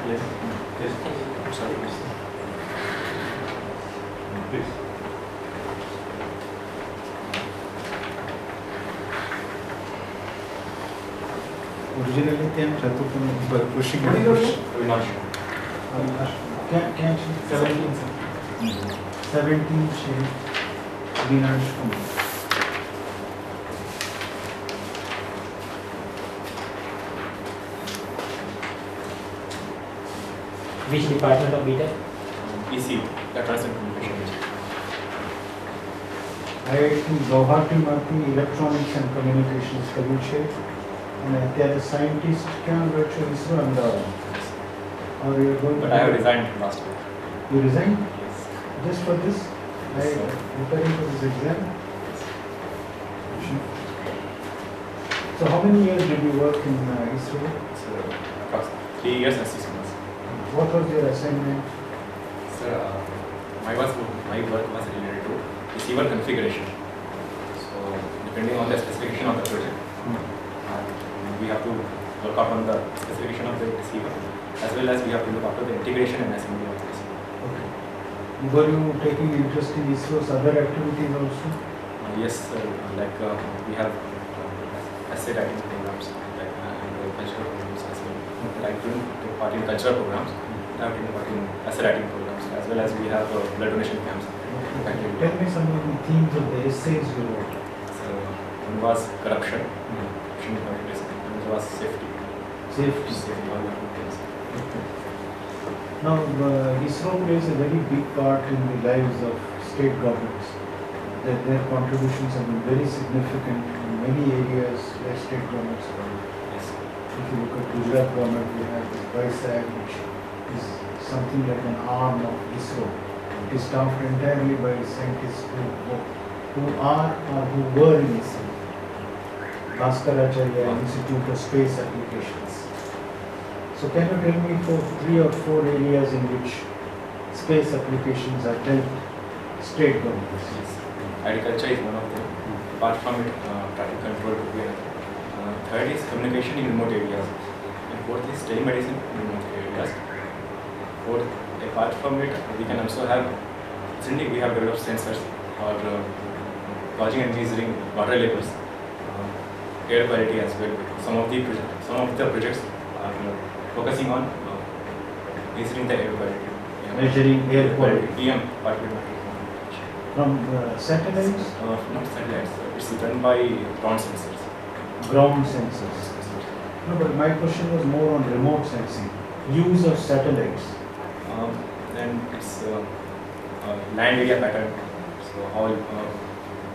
Yes. Yes. Sorry. Please. Originally, came by pushing. Avinash. Can 17 shade Avinash Kumar. Which department of BTech? EC, Electronics and Communication. IIT Guwahati Marti Electronics and Communications College. And they are the scientist can virtual ISRO and or you are going But to I have resigned last year. You resigned Yes. just for this? Yes, I sir. preparing for this exam. So how many years did you work in ISRO? So, approximately 3 years and 6 months. What was your assignment? Sir, my work was related to receiver configuration. So, depending on the specification of the project, we have to look up on the specification of the receiver, as well as we have to look after the integration and assembly of the receiver. Okay. Were you taking interest in ISRO's other activities also? Yes, sir. Like we have essay writing programs, like and cultural programs as well. Like to take part in cultural programs, I have taken part in essay writing programs, as well as we have blood donation camps. Tell me some of the themes of the essays you wrote. So one was corruption, corruption in workplace, and one was safety. Safety. All the things. Now, ISRO plays a very big part in the lives of state governments. Their contributions have been very significant in many areas where state governments are. Yes. If you look at Gujarat government, we have this BISAG, which is something like an arm of ISRO. It is staffed entirely by scientists who are or who were in ISRO. Bhaskaracharya Institute of Space Applications. So can you tell me for 3 or 4 areas in which space applications have helped state governments? Yes. Agriculture is one of them. Apart from it, traffic control would be another. Third is communication in remote areas. And fourth is telemedicine in remote areas. Fourth, apart from it, we can also have, recently we have developed sensors for lodging and measuring water levels, air quality as well. Some of the projects are focusing on measuring the air quality. Measuring air quality. PM, particulate matter. From satellites? Not satellites, it's done by ground sensors. Ground sensors. No, but my question was more on remote sensing. Use of satellites. Then it's land area pattern. So how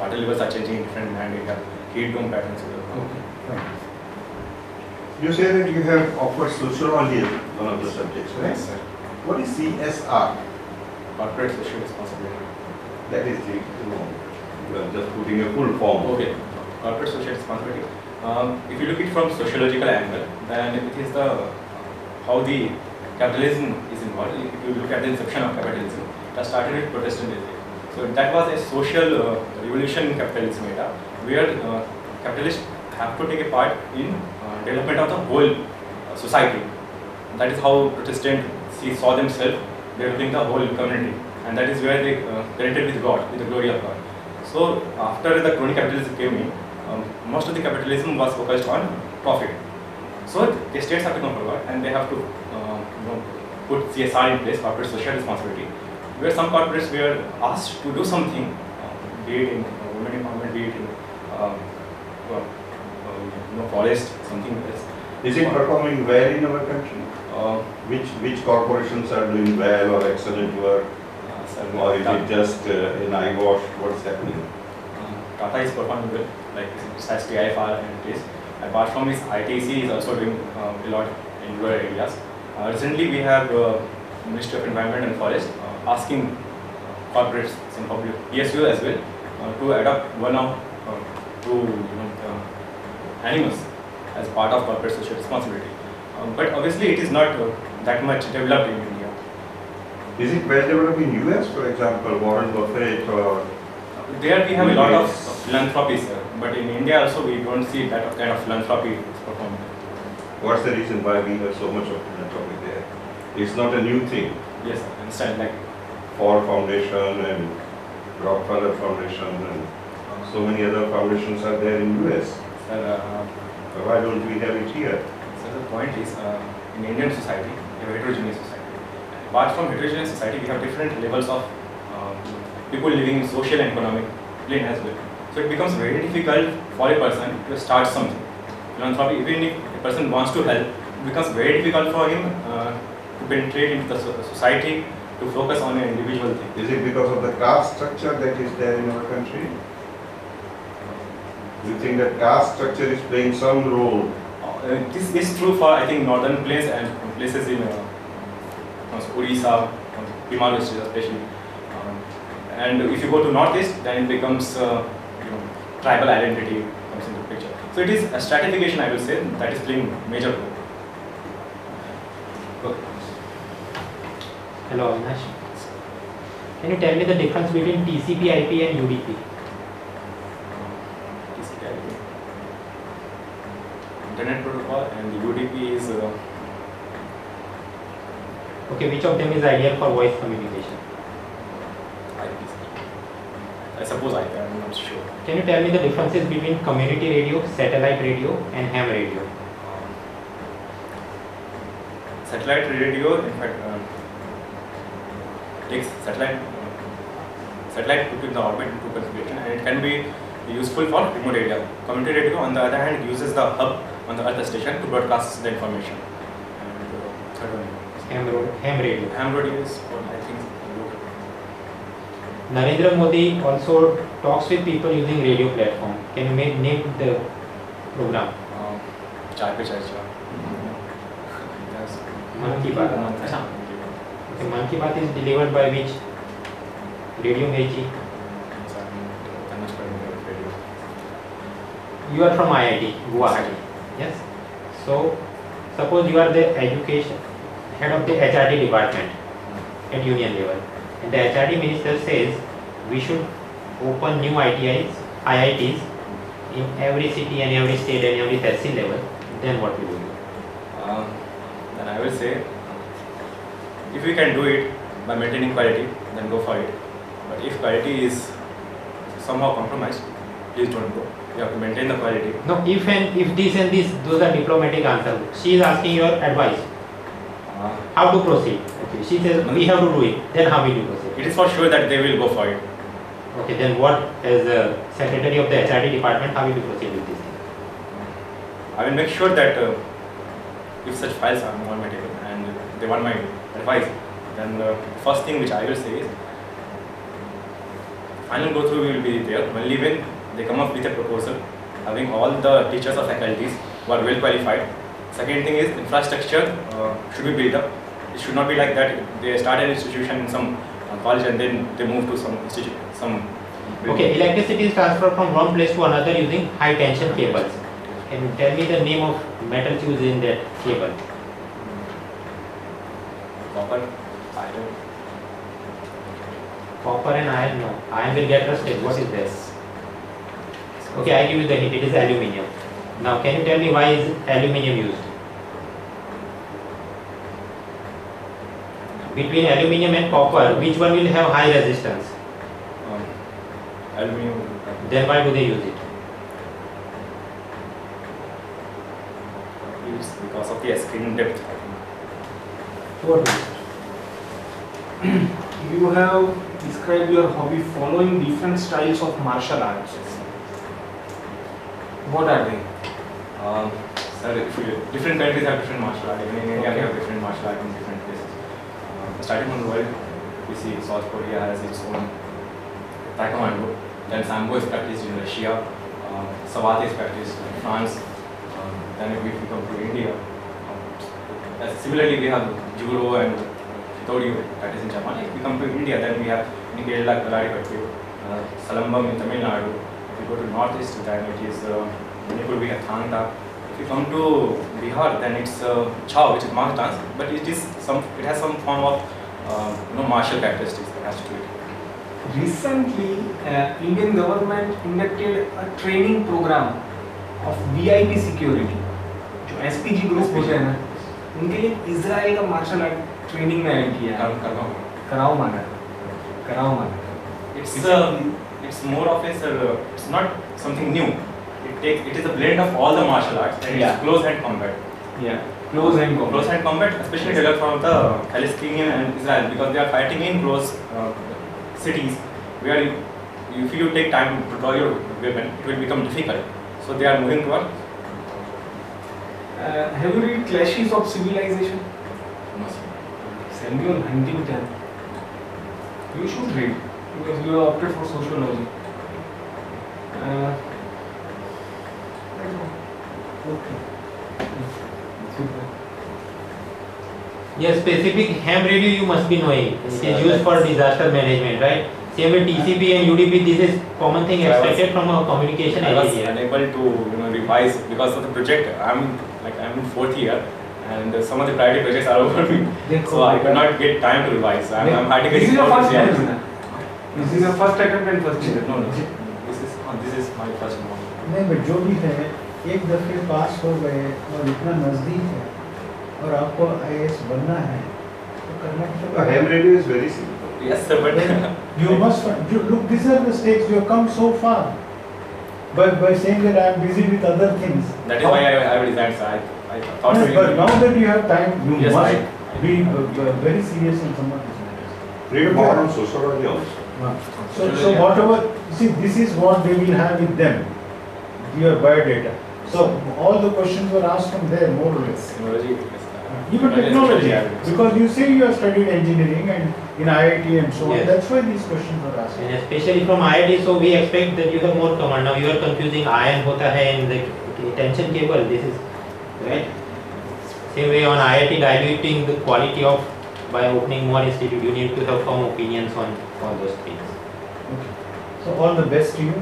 water levels are changing in different land area, heat dome patterns. Okay, fine. You say that you have offered sociology as one of the subjects, right? Yes, sir. What is CSR? Corporate social responsibility. That is the, you are just putting a full form. Okay, corporate social responsibility. If you look at it from sociological angle, then it is the how the capitalism is involved. If you look at the inception of capitalism, that started with Protestantism. So that was a social revolution in capitalism era, where capitalists have to take a part in development of the whole society. That is how Protestants saw themselves developing the whole community, and that is where they connected with God, with the glory of God. So after the crony capitalism came in, most of the capitalism was focused on profit. So the states have to come forward and they have to put CSR in place, corporate social responsibility, where some corporates were asked to do something, be it in women empowerment, be it in forest, something else. Is it performing well in our country? Which corporations are doing well or excellent work? Or is it just an eyewash? What's happening? Tata is performing well, like it has TIFR and it is. Apart from this, ITC is also doing a lot in rural areas. Recently, we have Ministry of Environment and Forest asking corporates, some public PSU as well, to adopt one or two animals as part of corporate social responsibility. But obviously, it is not that much developed in India. Is it well developed in US, for example, Warren Buffett or? There we have a lot of philanthropy, sir. But in India also we don't see that kind of philanthropy performed. What's the reason why we have so much of philanthropy there? It's not a new thing. Yes, sir, I understand. Like, Ford Foundation and Rockefeller Foundation and so many other foundations are there in US. sir, So why don't we have it here? so the point is, in Indian society, we have a heterogeneous society. Apart from heterogeneous society, we have different levels of people living in social and economic plane as well. So it becomes very difficult for a person to start something. Philanthropy, even if a person wants to help, it becomes very difficult for him to penetrate into the society, to focus on an individual thing. Is it because of the caste structure that is there in our country? Do you think that caste structure is playing some role? This is true for, I think, northern places and places in Odisha, Himalayan especially. And if you go to northeast, then it becomes tribal identity comes into the picture. So it is a stratification, I will say, that is playing major role. Okay. Hello, Avinash. Can you tell me the difference between TCP/IP and UDP? TCP/IP, Internet Protocol, and the UDP is. Okay, which of them is ideal for voice communication? I suppose I am not sure. Can you tell me the differences between community radio, satellite radio, and ham radio? Satellite radio, in fact, takes satellite put in the orbit into consideration, and it can be useful for remote area. Community radio, on the other hand, uses the hub on the Earth station to broadcast the information. And third one, Ham radio. ham radio is what I think. Narendra Modi also talks with people using radio platform. Can you name the program? Chai Pe Charcha. Man Ki Baat. Okay, Man Ki Baat is delivered by which radio Meiji? You are from IIT Guwahati. Yes. So suppose you are the education head of the HRD department at union level, and the HRD minister says we should open new IITs in every city and every state and every tehsil level. Then what will you do? Then I will say, if we can do it by maintaining quality, then go for it. But if quality is somehow compromised, please don't go. You have to maintain the quality. No, if this and this, those are diplomatic answers. She is asking your advice. How to proceed? Okay, she says we have to do it. Then how will you proceed? It is for sure that they will go for it. Okay, then what, as the secretary of the HRD department, how will you proceed with this thing? I will make sure that if such files are on my table and they want my advice, then the first thing which I will say is, final go through will be there only when they come up with a proposal having all the teachers or faculties who are well qualified. Second thing is infrastructure should be built up. It should not be like that they start an institution in some college and then they move to some institute, some building. Okay, electricity is transferred from one place to another using high tension cables. Can you tell me the name of metals used in that cable? Copper, iron. Copper and iron, no. Iron will get rusted. What is this? Okay, I give you the hint. It is aluminium. Now, can you tell me why is aluminium used? Between aluminium and copper, which one will have high resistance? Aluminium. Then why do they use it? It's because of the skin depth. What is it? You have described your hobby following different styles of martial arts. What are they? Sir, different countries have different martial art. Even in India, we have different martial art in different places. Starting from the world, we see South Korea has its own taekwondo. Then sambo is practiced in Russia. Savate is practiced in France. Then if we come to India, similarly we have judo and Toryu, that is in Japan. If we come to India, then we have in Kerala Kalari Salambam in Tamil Nadu. If we go to northeast, then it is Manipur, we have Thangta. If you come to Bihar, then it's Chao, which is martial dance, but it has some form of martial characteristics attached to it. Recently, Indian government inducted a training program of VIP security. जो SPG group होते हैं ना, उनके लिए Israel का martial art training में add किया है। कराओ मांगा। It's more of a it's not something new. It is a blend of all the martial arts. And Yeah. it's close hand combat. Yeah, close hand combat. Close hand combat, especially developed from the Palestinian and Israel, because they are fighting in close cities where if you take time to draw your weapon, it will become difficult. So they are moving toward. Have you read Clashes of Civilization? No, sir. Samuel Huntington. You should read because you are opted for sociology. Okay. Yes, specific ham radio you must be knowing. It is used for disaster management, right? Same with TCP and UDP, this is common thing So I was- expected from a communication I was engineer. unable to revise because of the project. I'm in 4th year, and some of the priority projects are over me, so I could not get time to revise. I'm hardly This is getting your all first the attempt, answers. na? This is your first attempt and first year. No, this is my first one. नहीं but जो भी है एक दफे पास हो गए और इतना नज़दीक है और आपको IAS बनना है तो करना तो Ham radio is very simple. Yes, sir, but You must look. These are the stakes. You have come so far. By saying that I am busy with other things. that is why I resigned. So I thought. Yes, but now that you have time, you Yes, must be very serious in some of these matters. Read more on sociology also. So whatever, see, this is what they will have with them, your biodata. So all the questions were asked from there, more or less. Technology. Even technology, because you say you have studied engineering and in IIT and so on. Yes. That's why these questions are asked. And especially from IIT, so we expect that you have more command. Now you are confusing iron hota hai and the tension cable. This is right. Same way on IIT diluting the quality of by opening more institute. You need to have firm opinions on all those things. Okay. So all the best to you.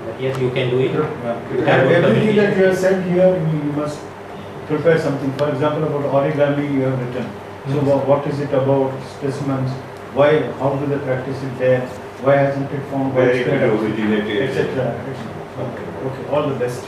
But yes, you can do it. Everything that you have said here, you must prepare something. For example, about origami, you have written. So what is it about? Specimens. Why? How do they practice it there? Why hasn't it found Where it widespread, originated. etc. Okay. All the best.